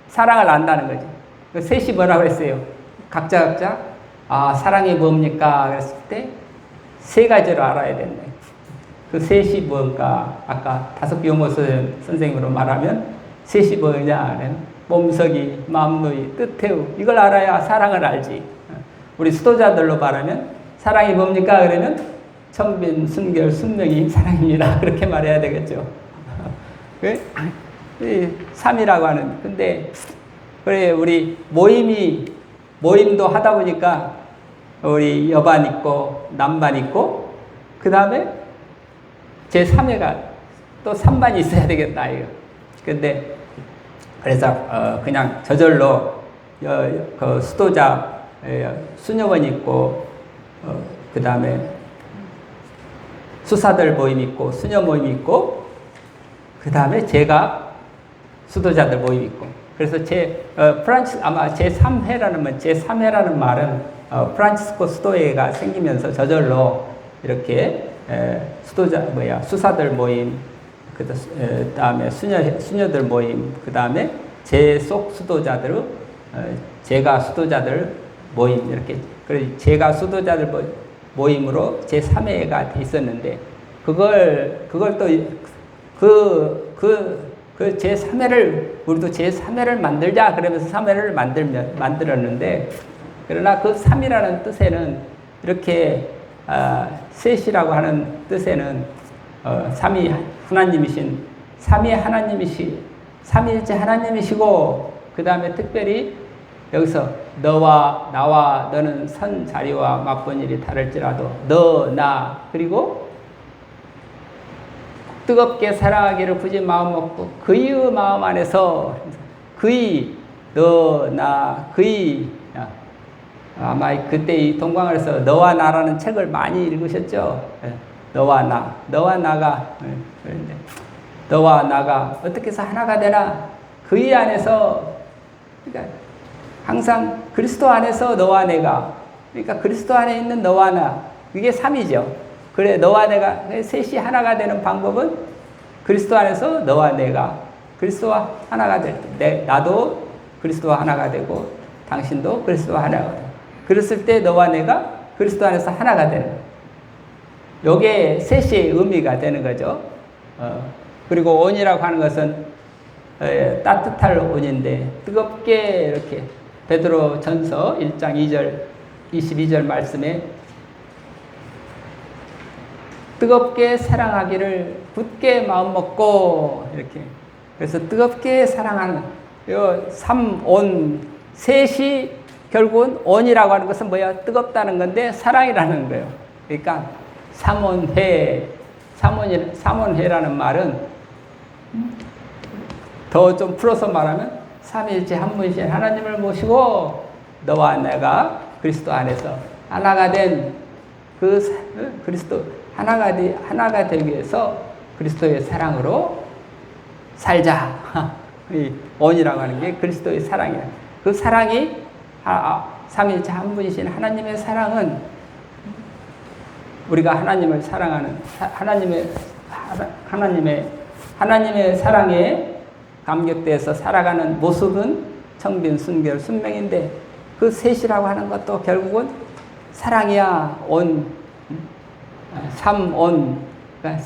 사랑을 안다는 거죠. 그 셋이 뭐라고 했어요? 각자 사랑이 뭡니까? 그랬을 때 세 가지로 알아야 된다. 그 셋이 뭔가 아까 다섯 유영모 선생님으로 말하면 셋이 뭐냐? 몸석이, 마음누이, 뜻태우 이걸 알아야 사랑을 알지. 우리 수도자들로 말하면 사랑이 뭡니까? 그러면 청빈, 순결, 순명이 사랑입니다. 그렇게 말해야 되겠죠. 삼이라고 하는. 근데 그래 우리 모임도 하다 보니까 우리 여반 있고 남반 있고 그 다음에 제3회가 또 3반이 있어야 되겠다 이거. 근데 그래서 그냥 저절로 그 수도자 수녀원 있고 그 다음에 수사들 모임 있고 수녀 모임 있고 그 다음에 제가 수도자들 모임 있고 그래서 아마 제3회라는 말은 프란치스코 수도회가 생기면서 저절로 이렇게 수사들 모임 그 다음에 수녀들 모임 그 다음에 제속 수도자들 제가 수도자들 모임 이렇게 제가 수도자들 모임으로 제3회가 돼 있었는데 그걸 또 그 제3회를 우리도 제3회를 만들자 그러면서 3회를 만들었는데 그러나 그 3이라는 뜻에는 이렇게 셋이라고 하는 뜻에는 삼위 하나님이신 삼위일체 하나님이시고 그 다음에 특별히 여기서 너와 나와 너는 선 자리와 맞본 일이 다를지라도 너, 나 그리고 뜨겁게 사랑하기를 굳이 마음 먹고 그의 마음 안에서 그의 너, 나, 그의 아마 그때 이 동방을에서 너와 나라는 책을 많이 읽으셨죠. 너와 나, 너와 나가 너와 나가 어떻게 해서 하나가 되나 그의 안에서 그러니까 항상 그리스도 안에서 너와 내가 그러니까 그리스도 안에 있는 너와 나 그게 삼이죠. 그래 너와 내가 셋이 하나가 되는 방법은 그리스도 안에서 너와 내가 그리스도와 하나가 될 때 나도 그리스도와 하나가 되고 당신도 그리스도와 하나가 되고 그랬을 때 너와 내가 그리스도 안에서 하나가 되는 요게 셋의 의미가 되는 거죠. 그리고 온이라고 하는 것은 따뜻할 온인데 뜨겁게 이렇게 베드로 전서 1장 2절 22절 말씀에 뜨겁게 사랑하기를 굳게 마음 먹고 이렇게 그래서 뜨겁게 사랑하는 요 삼온 셋이 결국은 온이라고 하는 것은 뭐야? 뜨겁다는 건데 사랑이라는 거예요. 그러니까 삼원회라는 말은 더 좀 풀어서 말하면 삼위일체 한 분이신 하나님을 모시고 너와 내가 그리스도 안에서 하나가 된 그 그리스도 하나가 되기 위해서 그리스도의 사랑으로 살자. 이 원이라고 하는 게 그리스도의 사랑이야. 그 사랑이 삼위일체 한 분이신 하나님의 사랑은 우리가 하나님을 사랑하는 하나님의 사랑에 감격돼서 살아가는 모습은 청빈, 순결, 순명인데 그 셋이라고 하는 것도 결국은 사랑이야. 삼온 그러니까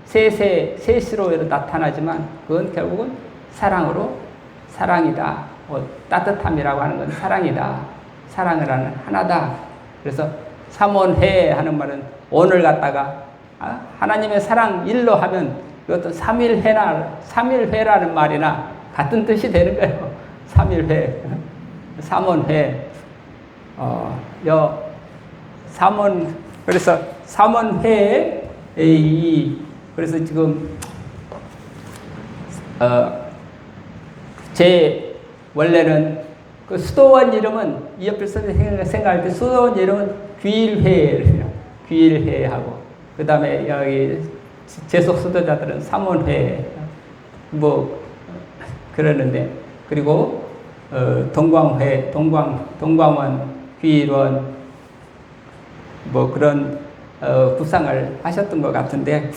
셋으로 나타나지만 그건 결국은 사랑이다. 따뜻함이라고 하는 건 사랑이다. 사랑을 하는 하나다. 그래서 삼원회 하는 말은 온을 갖다가 하나님의 사랑 일로 하면 이것도 삼일회라는 말이나 같은 뜻이 되는 거예요. 삼일회, 삼원회, 그래서 삼원회의 그래서 지금 제 원래는 그 수도원 이름은 이 옆에 생각할 때 수도원 이름은 귀일회하고 그 다음에 여기 제속 수도자들은 삼원회 뭐 그러는데 그리고 동광회, 동광원, 귀일원 뭐 그런 구상을 하셨던 것 같은데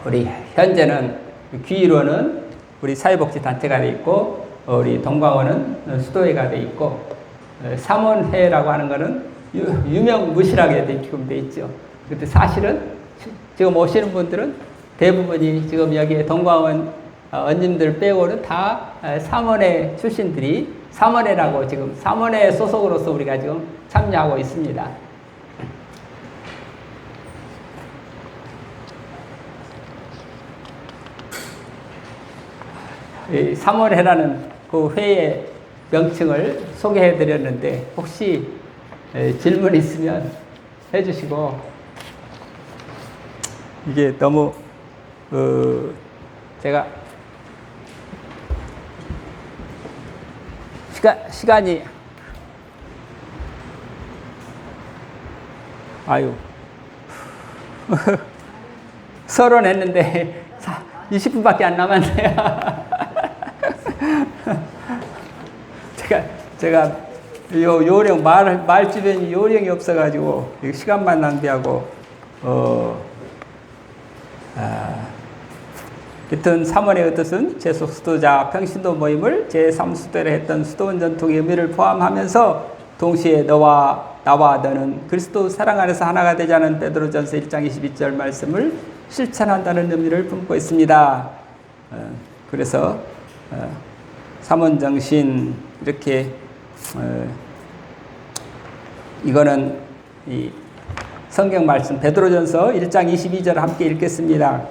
우리 현재는 귀일원은 우리 사회복지단체가 돼 있고 우리 동광원은 수도회가 돼 있고 삼원회라고 하는 거는 유명무실하게 지금 돼 있죠. 근데 사실은 지금 오시는 분들은 대부분이 지금 여기에 동광원 언님들 빼고는 다 삼원회 출신들이 삼원회라고 지금 삼원회 소속으로서 우리가 지금 참여하고 있습니다. 이 삼원회라는 그 회의 명칭을 소개해 드렸는데 혹시 질문 있으면 해주시고 이게 너무 제가 시간이 서론했는데 20분밖에 안 남았네요. 제가 요령 말 주변이 요령이 없어가지고 시간만 낭비하고 하여튼 삼원의 뜻은 제속 수도자 평신도 모임을 제3수도를 했던 수도원 전통의 의미를 포함하면서 동시에 너와 나와 너는 그리스도 사랑 안에서 하나가 되자는 베드로전서 1장 22절 말씀을 실천한다는 의미를 품고 있습니다. 그래서 삼원정신 이렇게 이거는 이 성경 말씀 베드로전서 1장 22절 함께 읽겠습니다.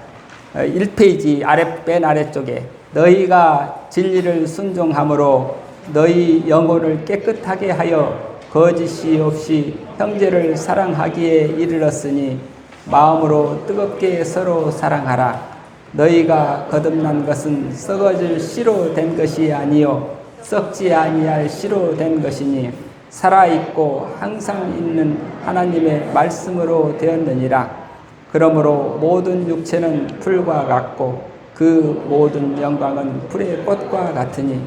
1페이지 맨 아래쪽에 너희가 진리를 순종함으로 너희 영혼을 깨끗하게 하여 거짓이 없이 형제를 사랑하기에 이르렀으니 마음으로 뜨겁게 서로 사랑하라. 너희가 거듭난 것은 썩어질 씨로 된 것이 아니요 썩지 아니할 씨로 된 것이니 살아있고 항상 있는 하나님의 말씀으로 되었느니라. 그러므로 모든 육체는 풀과 같고 그 모든 영광은 풀의 꽃과 같으니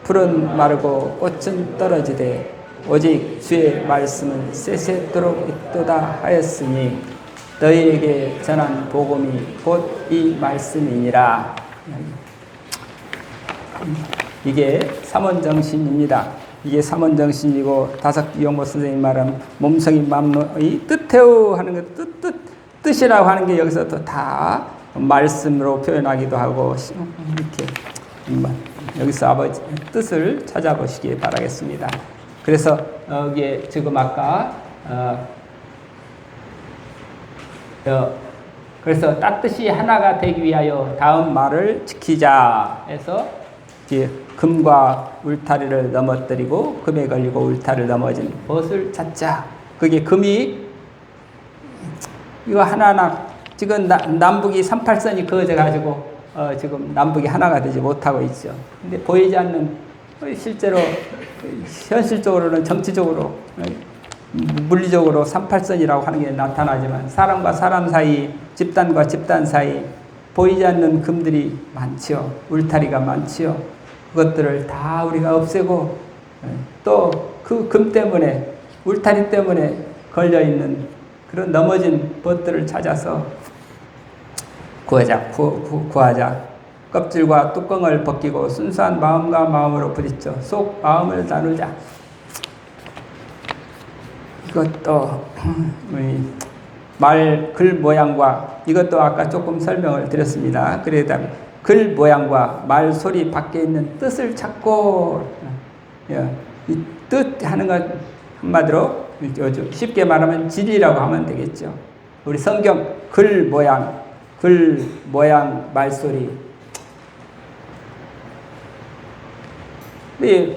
풀은 마르고 꽃은 떨어지되 오직 주의 말씀은 세세토록 있도다 하였으니 너희에게 전한 복음이 곧 이 말씀이니라. 이게 삼원정신입니다. 이게 삼원정신이고 다석이용모 선생님 말은 몸성이 만물의 뜻해요 하는 것 뜻이라고 하는 게 여기서 또 다 말씀으로 표현하기도 하고 이렇게 여기서 아버지 뜻을 찾아보시기 바라겠습니다. 그래서 여기에 지금 아까 그래서 따뜻이 하나가 되기 위하여 다음 말을 지키자 해서 금과 울타리를 넘어뜨리고 금에 걸리고 울타리를 넘어진 벗을 찾자. 그게 금이 이거 하나하나 지금 남북이 38선이 그어져 가지고 지금 남북이 하나가 되지 못하고 있죠. 근데 보이지 않는 실제로 현실적으로는 정치적으로 물리적으로 38선이라고 하는 게 나타나지만 사람과 사람 사이, 집단과 집단 사이 보이지 않는 금들이 많지요. 울타리가 많지요. 그것들을 다 우리가 없애고 또 그 금 때문에 울타리 때문에 걸려있는 그런 넘어진 벗들을 찾아서 구하자. 껍질과 뚜껑을 벗기고 순수한 마음과 마음으로 부딪혀 속 마음을 나누자. 이것도 글 모양과 이것도 아까 조금 설명을 드렸습니다. 그러다 글 모양과 말 소리 밖에 있는 뜻을 찾고 이 뜻 하는 것 한마디로 쉽게 말하면 진리라고 하면 되겠죠. 우리 성경 글 모양, 말소리. 이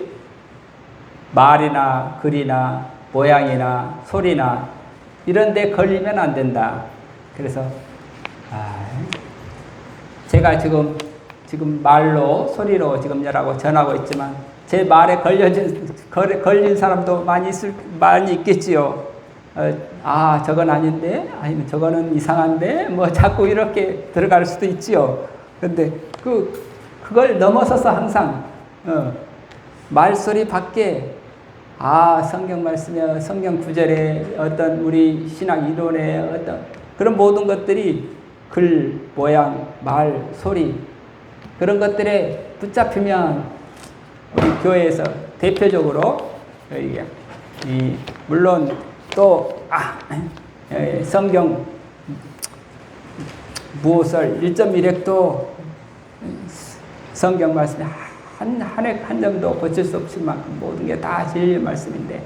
말이나 글이나 모양이나 소리나 이런 데 걸리면 안 된다. 그래서 제가 지금 말로 소리로 지금 여러하고 전하고 있지만 제 말에 걸린 사람도 많이 있겠지요. 저건 아닌데, 아니면 저거는 이상한데, 뭐 자꾸 이렇게 들어갈 수도 있지요. 근데 그걸 넘어서서 항상 말소리 밖에 성경 말씀에 성경 구절에 어떤 우리 신학 이론의 어떤 그런 모든 것들이 글, 모양, 말, 소리 그런 것들에 붙잡히면 우리 교회에서 대표적으로 물론 또 성경 무엇을 1.1획도 성경 말씀에 한 점도 고칠 수 없을 만큼 모든 게 다 진리의 말씀인데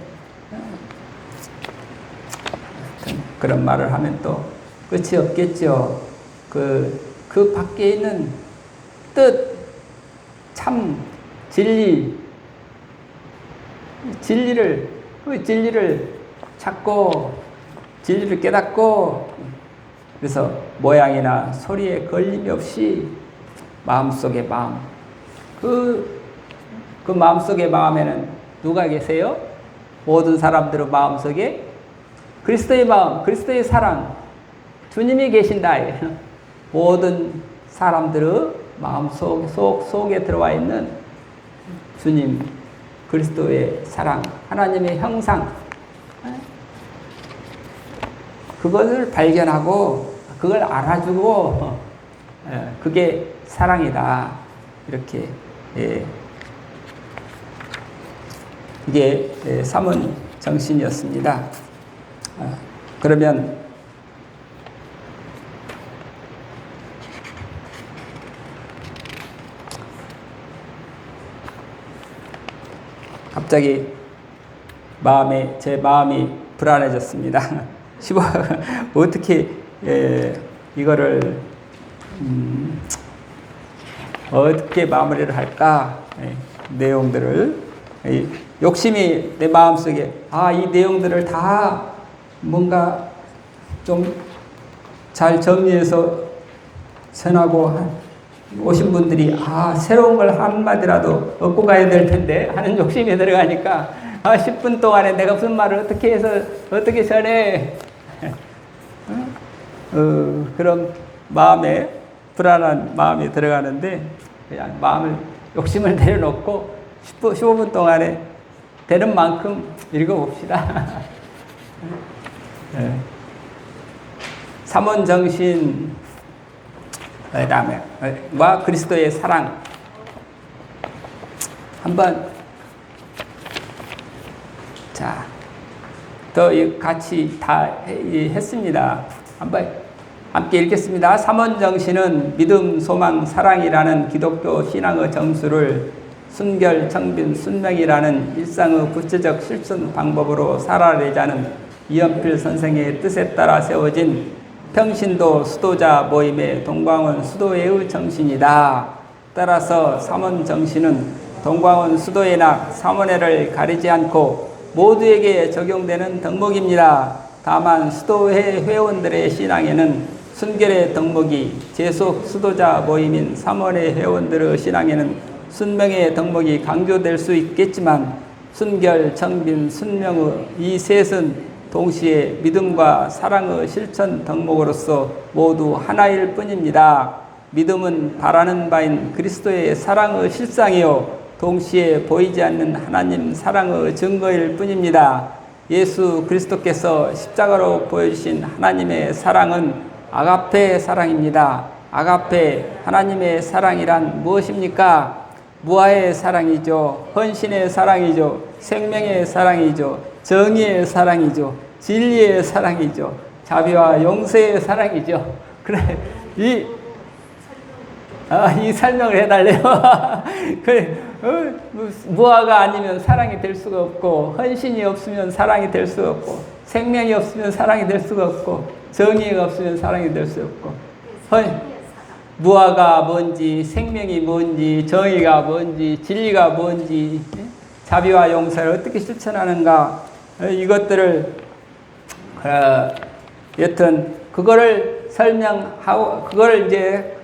그런 말을 하면 또 끝이 없겠죠. 그 밖에 있는 뜻, 참 진리를 찾고 진리를 깨닫고 그래서 모양이나 소리에 걸림이 없이 마음속의 마음 그 마음속의 마음에는 누가 계세요? 모든 사람들의 마음속에 그리스도의 마음, 그리스도의 사랑 주님이 계신다. 모든 사람들의 마음 속에 들어와 있는 주님, 그리스도의 사랑, 하나님의 형상 그것을 발견하고 그걸 알아주고 그게 사랑이다. 이렇게 이게 삼원 정신이었습니다. 그러면 갑자기 제 마음이 불안해졌습니다. 어떻게 이거를 어떻게 마무리를 할까? 내용들을 욕심이 내 마음속에 이 내용들을 다 뭔가 좀 잘 정리해서 전하고 오신 분들이 새로운 걸 한마디라도 얻고 가야 될 텐데 하는 욕심이 들어가니까 10분 동안에 내가 무슨 말을 어떻게 해서 어떻게 전해 그런 마음에 불안한 마음이 들어가는데 그냥 욕심을 내려놓고 15분 동안에 되는 만큼 읽어봅시다. 삼원정신, 그다음에 와 그리스도의 사랑 한번 더 같이 다 했습니다. 한번 함께 읽겠습니다. 삼원정신은 믿음, 소망, 사랑이라는 기독교 신앙의 정수를 순결, 청빈, 순명이라는 일상의 구체적 실천 방법으로 살아내자는 이연필 선생의 뜻에 따라 세워진 평신도 수도자 모임의 동광원 수도회의 정신이다. 따라서 삼원정신은 동광원 수도회나 삼원회를 가리지 않고 모두에게 적용되는 덕목입니다. 다만 수도회 회원들의 신앙에는 순결의 덕목이, 제속 수도자 모임인 삼원회 회원들의 신앙에는 순명의 덕목이 강조될 수 있겠지만 순결, 청빈, 순명의 이 셋은 동시에 믿음과 사랑의 실천 덕목으로서 모두 하나일 뿐입니다. 믿음은 바라는 바인 그리스도의 사랑의 실상이요 동시에 보이지 않는 하나님 사랑의 증거일 뿐입니다. 예수 그리스도께서 십자가로 보여주신 하나님의 사랑은 아가페 사랑입니다. 아가페 하나님의 사랑이란 무엇입니까? 무아의 사랑이죠. 헌신의 사랑이죠. 생명의 사랑이죠. 정의의 사랑이죠. 진리의 사랑이죠. 자비와 용서의 사랑이죠. 그래, 이 설명을 해달래요. 그래, 무아가 아니면 사랑이 될 수가 없고, 헌신이 없으면 사랑이 될 수가 없고, 생명이 없으면 사랑이 될 수가 없고, 정의가 없으면 사랑이 될 수 없고, 무아가 뭔지, 생명이 뭔지, 정의가 뭔지, 진리가 뭔지, 자비와 용서를 어떻게 실천하는가, 이것들을 여튼 그거를 설명하고 그걸 이제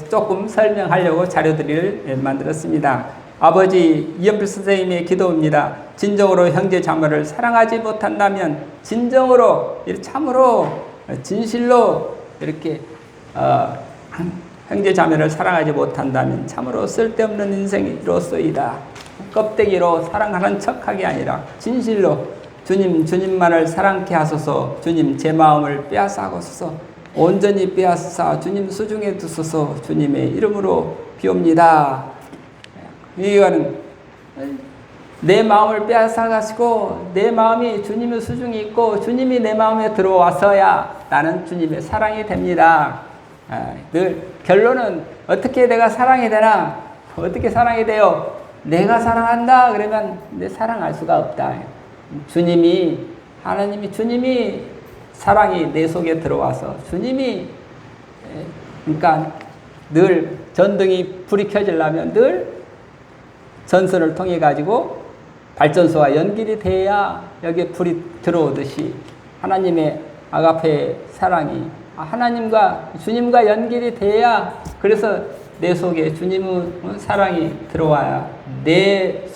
조금 설명하려고 자료들을 만들었습니다. 아버지 이연필 선생님의 기도입니다. 진정으로 형제 자매를 사랑하지 못한다면 진정으로 참으로 진실로 이렇게 형제 자매를 사랑하지 못한다면 참으로 쓸데없는 인생이로서이다. 껍데기로 사랑하는 척하기 아니라 진실로 주님만을 사랑케 하소서. 주님 제 마음을 빼앗아 하소서. 온전히 빼앗아 주님 수중에 두소서. 주님의 이름으로 비옵니다. 이거는 내 마음을 빼앗아 가시고 내 마음이 주님의 수중에 있고 주님이 내 마음에 들어와서야 나는 주님의 사랑이 됩니다. 늘 결론은 어떻게 내가 사랑이 되나? 어떻게 사랑이 돼요? 내가 사랑한다 그러면 내 사랑할 수가 없다. 주님이 사랑이 내 속에 들어와서 주님이 그러니까 늘 전등이 불이 켜지려면 늘 전선을 통해 가지고 발전소와 연결이 돼야 여기에 불이 들어오듯이 하나님의 아가페 사랑이 하나님과 주님과 연결이 돼야 그래서 내 속에 주님의 사랑이 들어와야 내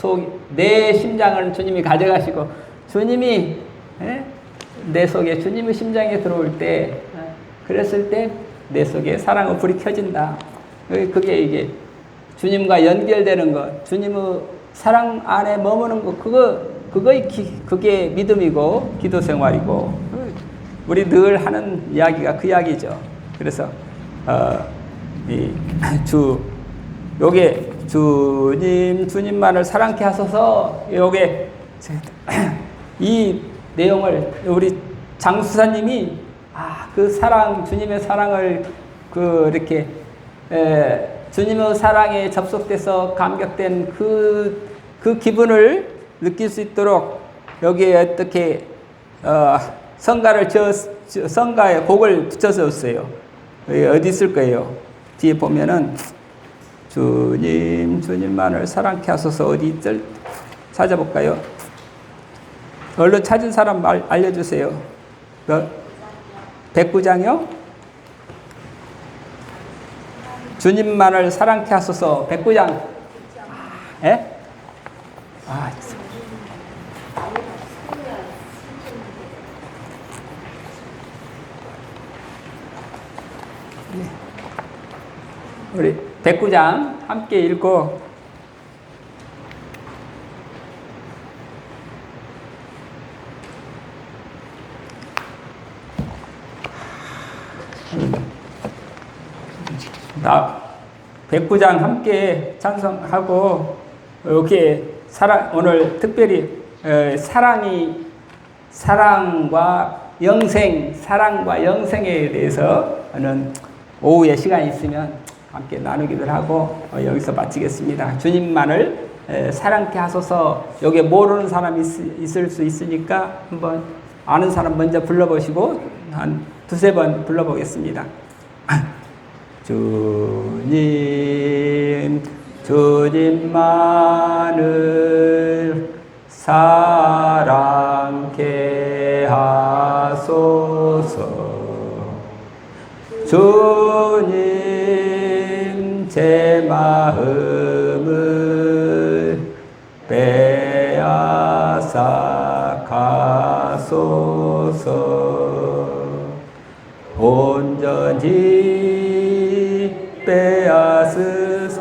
심장을 주님이 가져가시고 주님이 내 속에 주님의 심장에 들어올 때 그랬을 때 내 속에 사랑의 불이 켜진다. 그게 이게 주님과 연결되는 것, 주님의 사랑 안에 머무는 것, 그게 믿음이고 기도 생활이고 우리 늘 하는 이야기가 그 이야기죠. 그래서 요게 주님만을 사랑케 하소서. 요게 이 내용을 우리 장수사님이 그 사랑, 주님의 사랑을 이렇게 주님의 사랑에 접속돼서 감격된 그 기분을 느낄 수 있도록 여기에 어떻게 성가를 성가에 곡을 붙여서 었어요. 어디 있을 거예요? 뒤에 보면은 주님만을 사랑케 하소서 어디 있을 찾아볼까요? 얼른 찾은 사람 알려주세요. 109장이요? 주님만을 사랑케 하소서 109장. 예? 아, 우리 109장 함께 읽고 나 109장 함께 찬송하고 이렇게 오늘 특별히 사랑과 영생에 대해서는 오후에 시간이 있으면 함께 나누기도 하고 여기서 마치겠습니다. 주님만을 사랑케 하소서. 여기에 모르는 사람이 있을 수 있으니까 한번 아는 사람 먼저 불러보시고 한 두세 번 불러보겠습니다. 주님만을 사랑케 하소서. 주님 제 마음을 빼앗아 가소서. 온전히 빼앗으사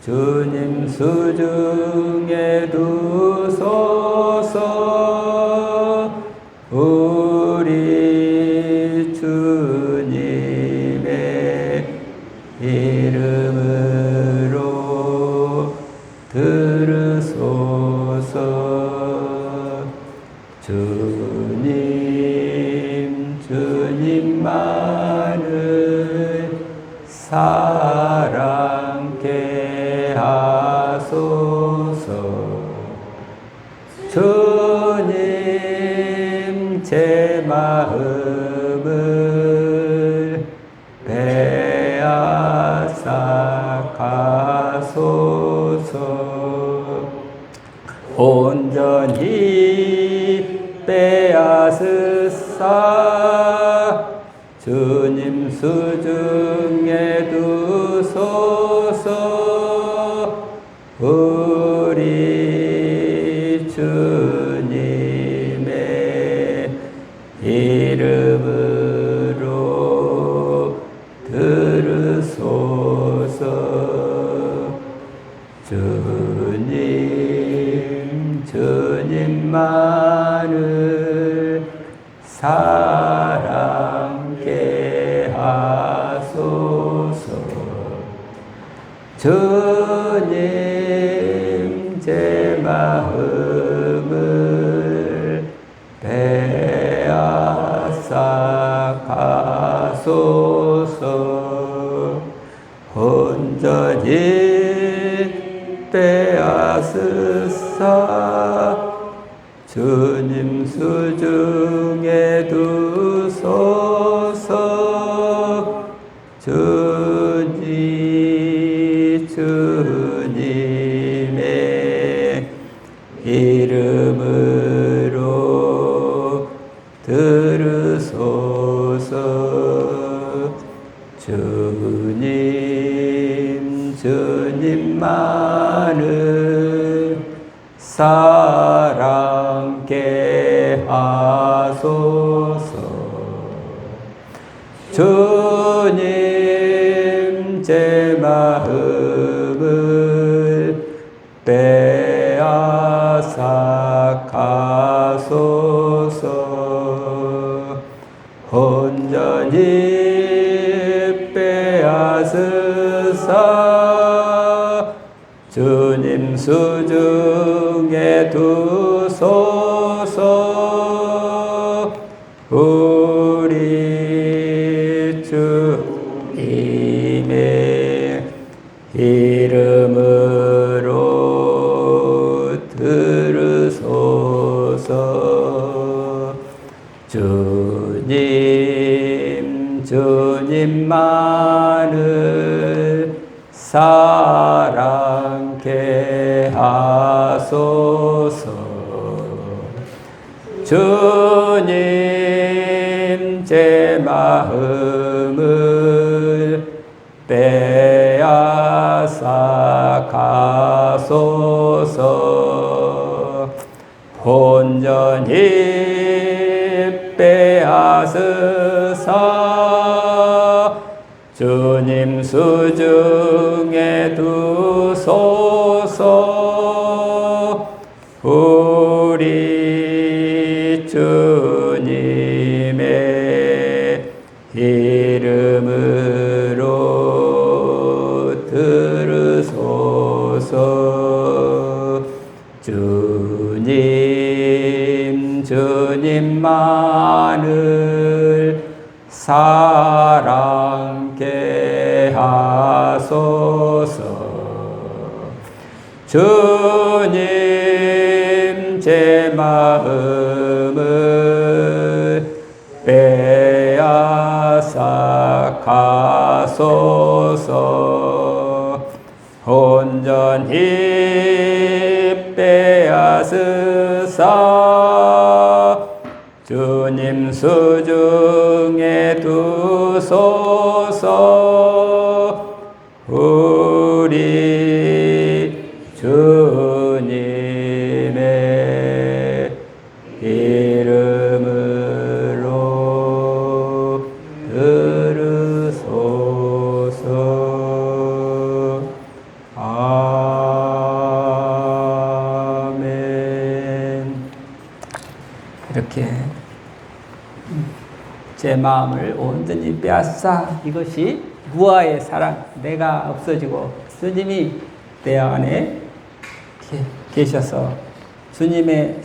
주님 수중에 두소서. 우리 주님의 이름으로 들으소서. 주님만을 사랑케 하소서. 주님 제 마음을 빼앗아 가소서. 온전히 빼앗으사 주님 수중에 두소서. 우리 주님의 이름으로 들으소서. 주님만을 사랑케 하소서. 주님 제 마음을 빼앗아 가소서. 온전히 빼앗으사 주님 수중에 두소서. 주님의 이름으로 들으소서. 주님만을 사랑케 하소서. 주님 제 마음을 빼앗아 가소서. 온전히 빼앗으사 주님 수중에 두소서. 우리 주님의 이름으로 들으소서. 주님만을 사랑케 하소서. 주님 제 마음을 빼앗아 가소서. 온전히 빼앗으사 주님 수중에 두소서. 우리 주님의 이름으로 들으소서. 주님만을 사랑케 하소서. 주님 제 마음을 빼앗아 가소서. 온전히 빼앗으사 주님 수중에 두소서. 우리 주님의 이름으로 들으소서. 아멘. 이렇게 제 마음을 온전히 빼앗아, 이것이 무아의 사랑, 내가 없어지고 주님이 내 안에 계셔서 주님의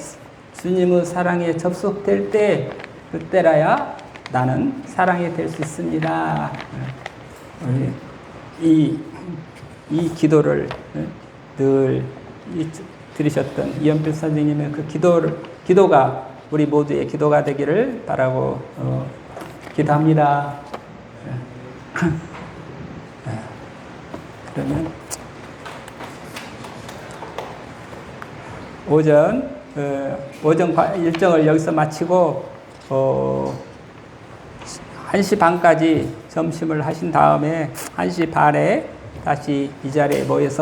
사랑에 접속될 때, 그때라야 나는 사랑이 될 수 있습니다. 이 기도를 늘 들으셨던 이연필 선생님의 그 기도가 우리 모두의 기도가 되기를 바라고 기도합니다. 그러면 오전 일정을 여기서 마치고 1시 반까지 점심을 하신 다음에 1시 반에 다시 이 자리에 모여서